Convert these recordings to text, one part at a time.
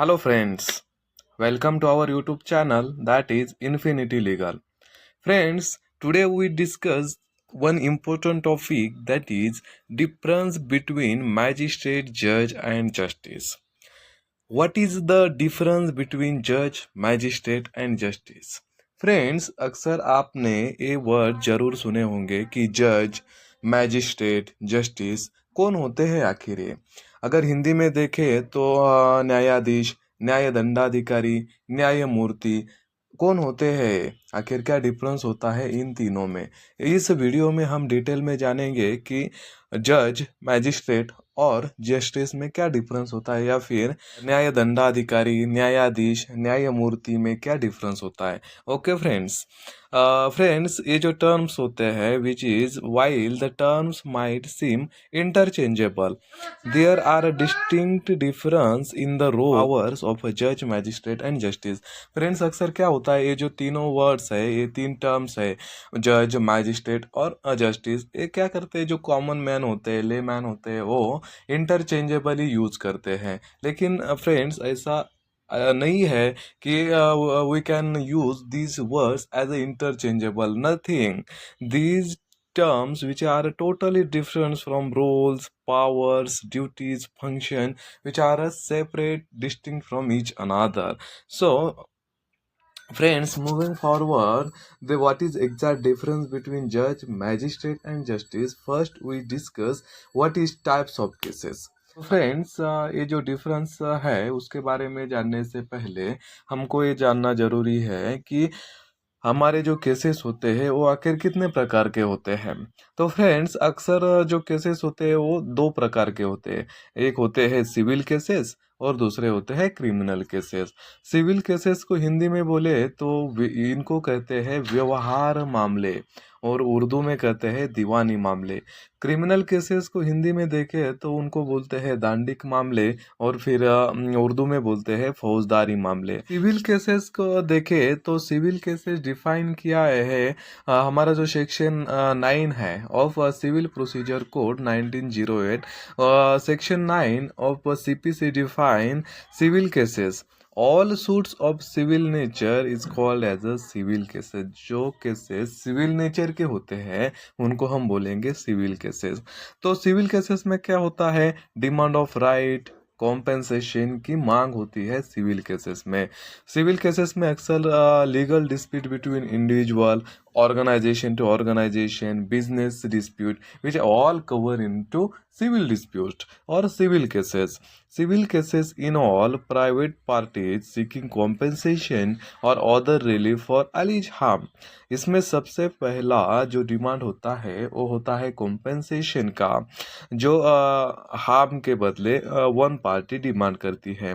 Hello, friends. Welcome to our YouTube channel that is Infinity Legal. Friends, today we discuss one important topic that is difference between magistrate, judge and justice. What is the difference between judge, magistrate and justice? Friends अक्सर आपने ये word जरूर सुने होंगे कि जज, magistrate, justice कौन होते हैं आखिर ये। अगर हिंदी में देखें तो न्यायाधीश, न्याय दंडाधिकारी, न्यायमूर्ति कौन होते हैं, आखिर क्या डिफरेंस होता है इन तीनों में। इस वीडियो में हम डिटेल में जानेंगे कि जज, मैजिस्ट्रेट और जस्टिस में क्या डिफरेंस होता है, या फिर न्याय दंडाधिकारी, न्यायाधीश, न्यायमूर्ति में क्या डिफरेंस होता है। ओके फ्रेंड्स, फ्रेंड्स ये जो टर्म्स होते हैं which is while the terms might seem interchangeable, there are a distinct difference in the role powers of a जज, मैजिस्ट्रेट एंड जस्टिस। फ्रेंड्स अक्सर क्या होता है, ये जो तीनों वर्ड्स है, ये तीन टर्म्स है, जज, मैजिस्ट्रेट और जस्टिस, ये क्या करते हैं, जो कॉमन मैन होते हैं, ले मैन होते हैं, वो इंटरचेंजेबली यूज करते हैं। लेकिन फ्रेंड्स ऐसा नहीं है कि we can use these words as a interchangeable. Nothing. These terms which are totally different from roles, powers, duties, function, which are separate, distinct from each another. So friends, moving forward, the what is exact difference between judge, magistrate and justice? First we discuss what is types of cases. Friends ये जो difference है उसके बारे में जानने से पहले हमको ये जानना जरूरी है कि हमारे जो केसेस होते हैं वो आखिर कितने प्रकार के होते हैं। तो फ्रेंड्स अक्सर जो केसेस होते हैं वो दो प्रकार के होते हैं। एक होते हैं सिविल केसेस और दूसरे होते हैं क्रिमिनल केसेस। सिविल केसेस को हिंदी में बोले तो इनको कहते हैं व्यवहार मामले, और उर्दू में कहते हैं दीवानी मामले। क्रिमिनल केसेस को हिंदी में देखें तो उनको बोलते हैं दांडिक मामले, और फिर उर्दू में बोलते हैं फौजदारी मामले। सिविल केसेस को देखें तो सिविल केसेस डिफाइन किया है हमारा जो सेक्शन 9 है of civil procedure code 1908। Section 9 of CPC define civil cases, all suits of civil nature is called as a civil cases. जो केसेस सिविल नेचर के होते हैं उनको हम बोलेंगे सिविल केसेस। तो सिविल केसेस में क्या होता है, डिमांड ऑफ राइट, कॉम्पेंसेशन की मांग होती है सिविल केसेस में। सिविल केसेस में अक्सर legal dispute between individual, organization to organization, business dispute, which all cover into civil dispute or civil cases. Civil cases in all private parties seeking compensation or other relief for alleged harm. इसमें सबसे पहला जो demand होता है वो होता है compensation का, जो हार्म के बदले वन पार्टी डिमांड करती है।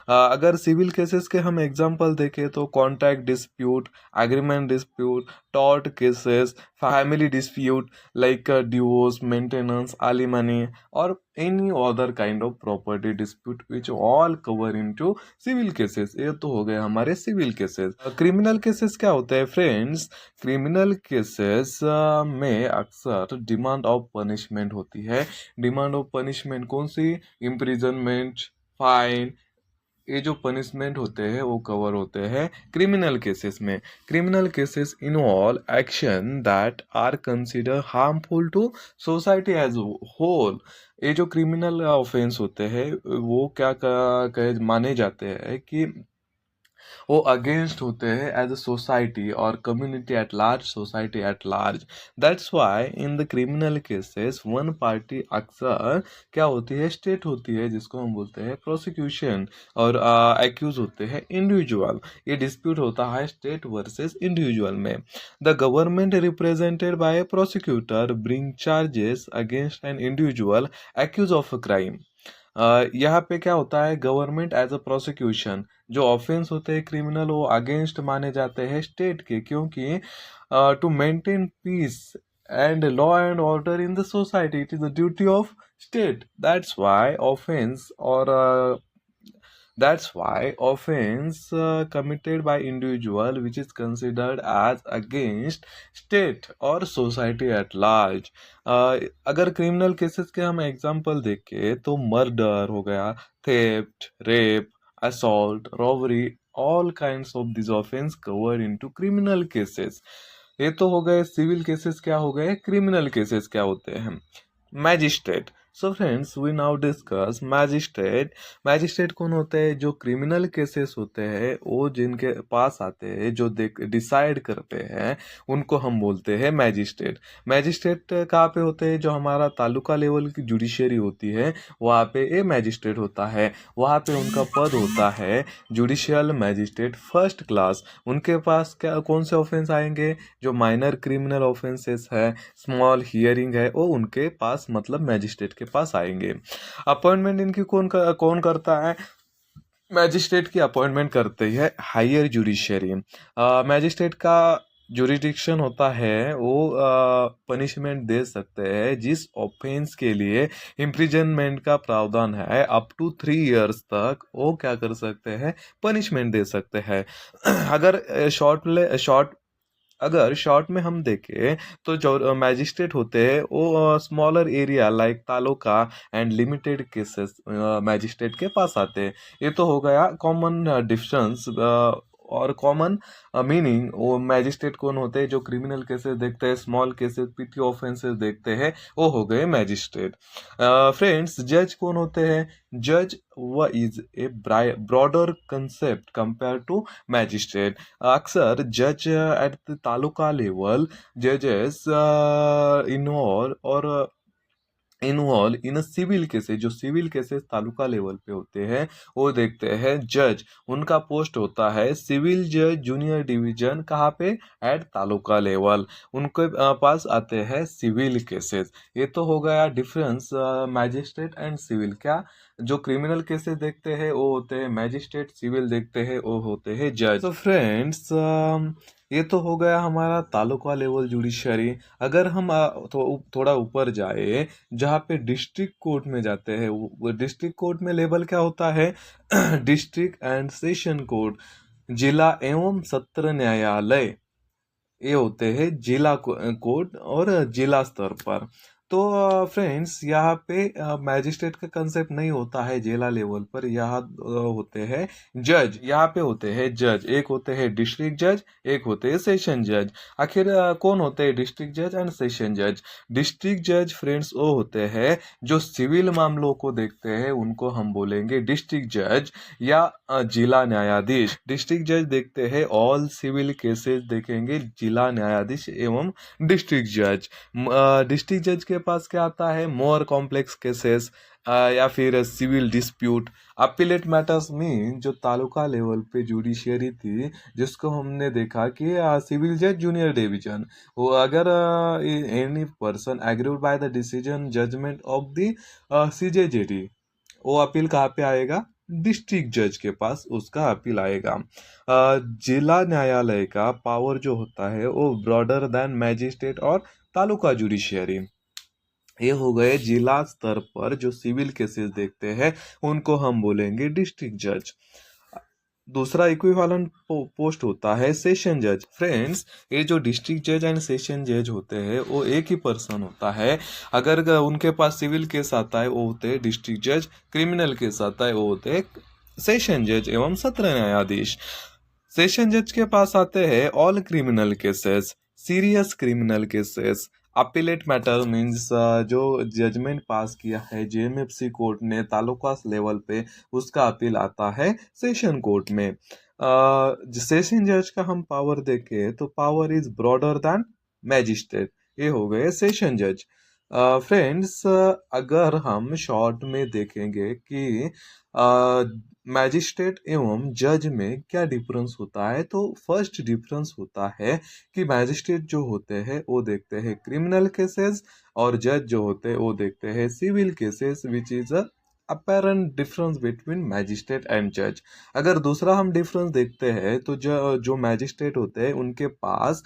अगर सिविल केसेस के हम एग्जांपल देखें तो contract dispute, agreement dispute, tort cases, family dispute like divorce, maintenance, alimony, or any other kind of property dispute, which all cover into civil cases। ये तो हो गए हमारे सिविल केसेस। क्रिमिनल केसेस क्या होते हैं फ्रेंड्स, क्रिमिनल केसेस में अक्सर डिमांड ऑफ पनिशमेंट होती है। डिमांड ऑफ पनिशमेंट कौन सी, इम्प्रिजनमेंट, फाइन, ये जो पनिशमेंट होते हैं वो कवर होते हैं क्रिमिनल केसेस में। Criminal cases involve action that are consider harmful to society as whole. ये जो क्रिमिनल ऑफेंस होते हैं वो क्या कहे माने जाते हैं कि वो अगेंस्ट होते हैं एज अ सोसाइटी और community at large, society at large. That's why in the criminal cases one party अक्सर क्या होती है, स्टेट होती है, जिसको हम बोलते हैं प्रोसिक्यूशन, और एक्यूज होते हैं इंडिविजुअल। ये डिस्प्यूट होता है स्टेट वर्सेस इंडिविजुअल में। The government represented by a prosecutor bring charges against an individual accuse of a crime. यहाँ पे क्या होता है, गवर्नमेंट एज अ प्रोसिक्यूशन, जो ऑफेंस होते हैं क्रिमिनल वो अगेंस्ट माने जाते हैं स्टेट के, क्योंकि to maintain peace and law and order in the society it is the duty of state. That's why offense committed by individual which is considered as against state or society at large। अगर criminal cases के हम example देखें तो murder हो गया, theft, rape, assault, robbery, all kinds of these offense covered into criminal cases. ये तो हो गए सिविल केसेस, क्या हो गए क्रिमिनल केसेस क्या होते हैं। Magistrate, so friends we now discuss magistrate. Magistrate कौन होते हैं, जो क्रिमिनल केसेस होते हैं वो जिनके पास आते हैं, जो डिसाइड करते हैं, उनको हम बोलते हैं मैजिस्ट्रेट। मैजिस्ट्रेट कहाँ पे होते हैं, जो हमारा तालुका लेवल की जुडिशरी होती है वहाँ पे ये मैजिस्ट्रेट होता है। वहाँ पे उनका पद होता है जुडिशियल मैजिस्ट्रेट फर्स्ट क्लास। उनके पास क्या कौन से ऑफेंस आएंगे, जो माइनर क्रिमिनल ऑफेंसेस है, स्मॉल हियरिंग है, वो उनके पास मतलब मैजिस्ट्रेट के पास आएंगे। अपॉइंटमेंट इनकी कौन करता है, मैजिस्ट्रेट की अपॉइंटमेंट करते हैं हायर जुडिशरी। मैजिस्ट्रेट का जुरिडिक्शन होता है वो पनिशमेंट दे सकते हैं जिस ऑफेंस के लिए इम्प्रिजनमेंट का प्रावधान है अप टू 3 इयर्स तक वो क्या कर सकते हैं, पनिशमेंट दे सकते हैं। अगर शॉर्ट में हम देखें तो जो मैजिस्ट्रेट होते हैं वो smaller area like taluka and limited cases magistrate के पास आते हैं। ये तो हो गया कॉमन डिफरेंस और कॉमन मीनिंग। वो मैजिस्ट्रेट कौन होते हैं, जो क्रिमिनल केसेस देखते हैं, स्मॉल केसेस पिटी ऑफेंसेस देखते हैं, वो हो गए मैजिस्ट्रेट। फ्रेंड्स जज कौन होते हैं, जज व is a broader concept compare to magistrate. अक्सर जज एट द तालुका लेवल, जजेस इन्वॉल्व इन सिविल केसेस, जो सिविल केसेस तालुका लेवल पे होते हैं वो देखते हैं जज। उनका पोस्ट होता है सिविल जज जूनियर डिवीजन, कहाँ पे, एट तालुका लेवल। उनके पास आते हैं सिविल केसेस। ये तो हो गया डिफरेंस मैजिस्ट्रेट एंड सिविल। क्या, जो क्रिमिनल केसेस देखते हैं वो होते हैं मैजिस्ट्रेट, सिविल देखते हैं वो होते हैं जज। तो फ्रेंड्स ये तो हो गया हमारा तालुका लेवल जुडिशरी। अगर हम थोड़ा ऊपर जाए, जहाँ पे डिस्ट्रिक्ट कोर्ट में जाते हैं, वो डिस्ट्रिक्ट कोर्ट में लेवल क्या होता है, डिस्ट्रिक्ट एंड सेशन कोर्ट, जिला एवं सत्र न्यायालय, ये होते हैं जिला कोर्ट और जिला स्तर पर। तो फ्रेंड्स यहाँ पे मैजिस्ट्रेट का कंसेप्ट नहीं होता है जिला लेवल पर, यहाँ होते हैं जज। यहाँ पे होते हैं जज, एक होते हैं डिस्ट्रिक्ट जज, एक होते हैं सेशन जज। आखिर कौन होते हैं डिस्ट्रिक्ट जज एंड सेशन जज। डिस्ट्रिक्ट जज फ्रेंड्स वो होते हैं जो सिविल मामलों को देखते हैं, उनको हम बोलेंगे डिस्ट्रिक्ट जज या जिला न्यायाधीश। डिस्ट्रिक्ट जज देखते हैं ऑल सिविल केसेस देखेंगे, जिला न्यायाधीश एवं डिस्ट्रिक्ट जज। डिस्ट्रिक्ट जज के पास क्या आता है, मोर कॉम्प्लेक्स केसेस या फिर civil dispute. Appellate matters mean जो तालुका लेवल पे जुडिशियरी थी, जिसको हमने देखा कि सिविल जज जूनियर डिवीजन, वो अगर any person agreed by the decision judgment of the CJJD, वो अपील कहाँ पे आएगा, डिस्ट्रिक्ट जज के पास उसका अपील आएगा। जिला न्यायालय का पावर जो होता है वो ब्रॉडर देन मैजिस्ट्रेट और तालुका जुडिशियरी। ये हो गए जिला स्तर पर जो सिविल केसेस देखते हैं, उनको हम बोलेंगे डिस्ट्रिक्ट जज। दूसरा इक्विवेलेंट पोस्ट होता है सेशन जज। फ्रेंड्स ये जो डिस्ट्रिक्ट जज एंड सेशन जज होते हैं वो एक ही पर्सन होता है। अगर उनके पास सिविल केस आता है वो होते हैं डिस्ट्रिक्ट जज, क्रिमिनल केस आता है वो होते हैं सेशन जज एवं सत्र न्यायाधीश। सेशन जज के पास आते हैं all criminal cases, serious criminal cases. Appellate matter means जो जजमेंट पास किया है जेएमएफसी कोर्ट ने तालुका लेवल पे, उसका अपील आता है सेशन कोर्ट में। सेशन जज का हम पावर देखें तो power is broader than magistrate, ये हो गए सेशन जज। फ्रेंड्स अगर हम शॉर्ट में देखेंगे कि मैजिस्ट्रेट एवं जज में क्या डिफरेंस होता है, तो फर्स्ट डिफरेंस होता है कि मैजिस्ट्रेट जो होते हैं वो देखते हैं क्रिमिनल केसेस और जज जो होते हैं वो देखते हैं civil cases, which is a apparent difference between magistrate and जज। अगर दूसरा हम डिफरेंस देखते हैं तो जो मैजिस्ट्रेट होते हैं उनके पास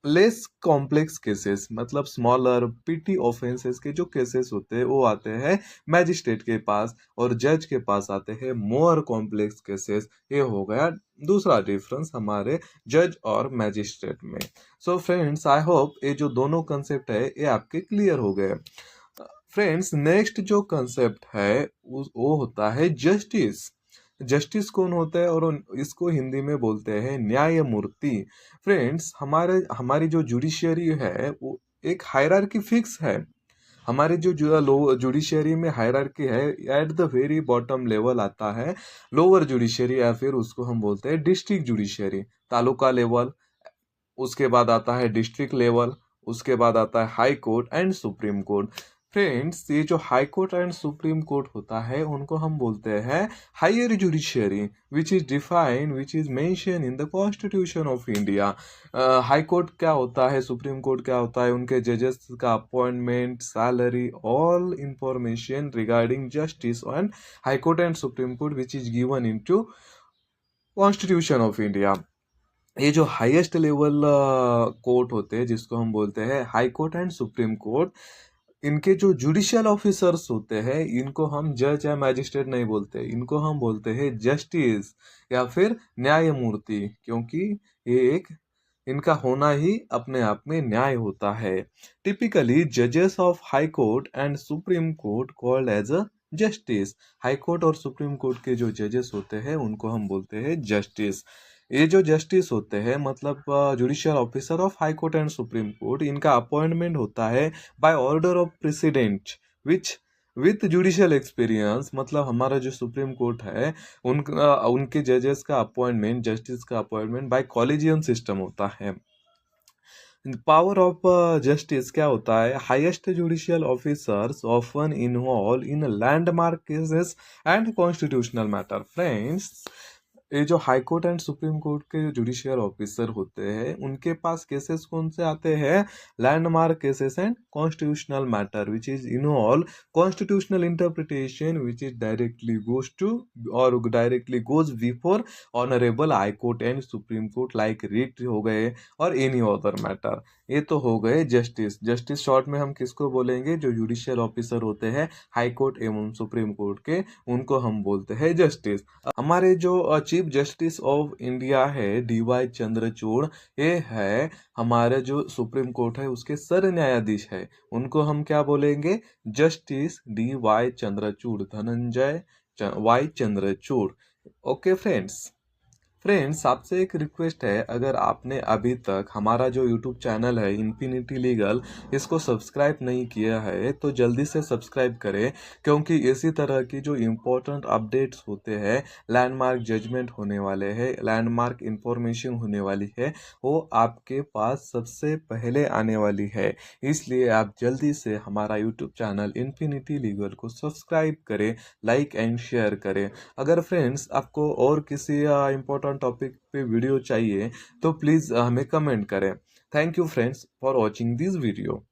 लेस कॉम्प्लेक्स केसेस, मतलब स्मॉलर पीटी ऑफेंसेस के जो केसेस होते हैं वो आते हैं मैजिस्ट्रेट के पास, और जज के पास आते हैं मोर कॉम्प्लेक्स केसेस। ये हो गया दूसरा डिफरेंस हमारे जज और मैजिस्ट्रेट में। सो फ्रेंड्स आई होप ये जो दोनों कंसेप्ट है ये आपके क्लियर हो गए। फ्रेंड्स नेक्स्ट जो कंसेप्ट है वो होता है जस्टिस। जस्टिस कौन होता है, और इसको हिंदी में बोलते हैं न्यायमूर्ति। फ्रेंड्स, हमारी जो जुडिशियरी है वो एक हायरार्की फिक्स है। हमारे जो लो जुडिशरी में हायरार्की है, at the very bottom level आता है लोअर जुडिशरी, या फिर उसको हम बोलते हैं डिस्ट्रिक्ट जुडिशरी, तालुका लेवल। उसके बाद आता है डिस्ट्रिक्ट लेवल, उसके बाद आता है high court and supreme court. Friends, ये जो high court and supreme court होता है उनको हम बोलते हैं higher judiciary, which is mention in the constitution of India. High court क्या होता है, सुप्रीम कोर्ट क्या होता है, उनके जजेस का appointment, salary, all information regarding justice and high court and supreme court which is given in to constitution of India. ये जो हाईएस्ट लेवल कोर्ट होते हैं जिसको हम बोलते हैं high court and supreme court, इनके जो जुडिशियल ऑफिसर्स होते हैं इनको हम जज या मैजिस्ट्रेट नहीं बोलते, इनको हम बोलते हैं जस्टिस या फिर न्यायमूर्ति, क्योंकि ये एक इनका होना ही अपने आप में न्याय होता है। टिपिकली जजेस of high court and supreme court called as a justice. High court और सुप्रीम कोर्ट के जो जजेस होते हैं उनको हम बोलते हैं जस्टिस। ये जो जस्टिस होते हैं मतलब judicial officer of high court and supreme court, इनका अपॉइंटमेंट होता है by order of president which with judicial experience. मतलब हमारा जो सुप्रीम कोर्ट है उनके जजेस का अपॉइंटमेंट, जस्टिस का अपॉइंटमेंट बाय कॉलेजियम सिस्टम होता है। पावर ऑफ जस्टिस क्या होता है, highest judicial officers often involve in landmark cases and constitutional matter. Friends, ये जो high court and supreme court के जो जुडिशियल ऑफिसर होते हैं उनके पास केसेस कौन से आते हैं, landmark cases and constitutional matter which is involve constitutional interpretation which is directly goes to और directly goes before honourable high court and supreme court, like writ हो गए और एनी अदर मैटर। ये तो हो गए जस्टिस। जस्टिस शॉर्ट में हम किसको बोलेंगे, जो जुडिशियल ऑफिसर होते हैं हाई कोर्ट एवं सुप्रीम कोर्ट के, उनको हम बोलते हैं जस्टिस। हमारे जो चीफ जस्टिस ऑफ इंडिया है DY चंद्रचूड़, ये है हमारे जो सुप्रीम कोर्ट है उसके सर न्यायाधीश है, उनको हम क्या बोलेंगे, justice DY Chandrachud, Dhananjaya Y Chandrachud. Okay friends, आपसे एक रिक्वेस्ट है, अगर आपने अभी तक हमारा जो यूट्यूब चैनल है इन्फिनिटी लीगल इसको सब्सक्राइब नहीं किया है तो जल्दी से सब्सक्राइब करें, क्योंकि इसी तरह की जो इम्पोर्टेंट अपडेट्स होते हैं, लैंडमार्क जजमेंट होने वाले हैं, लैंडमार्क इंफॉर्मेशन होने वाली है, वो आपके पास सबसे पहले आने वाली है। इसलिए आप जल्दी से हमारा यूट्यूब चैनल इन्फिनिटी लीगल को सब्सक्राइब करें, लाइक एंड शेयर करें। अगर फ्रेंड्स आपको और किसी इम्पोर्टेंट टॉपिक पे वीडियो चाहिए तो प्लीज़ हमें कमेंट करें। Thank you friends for watching this video.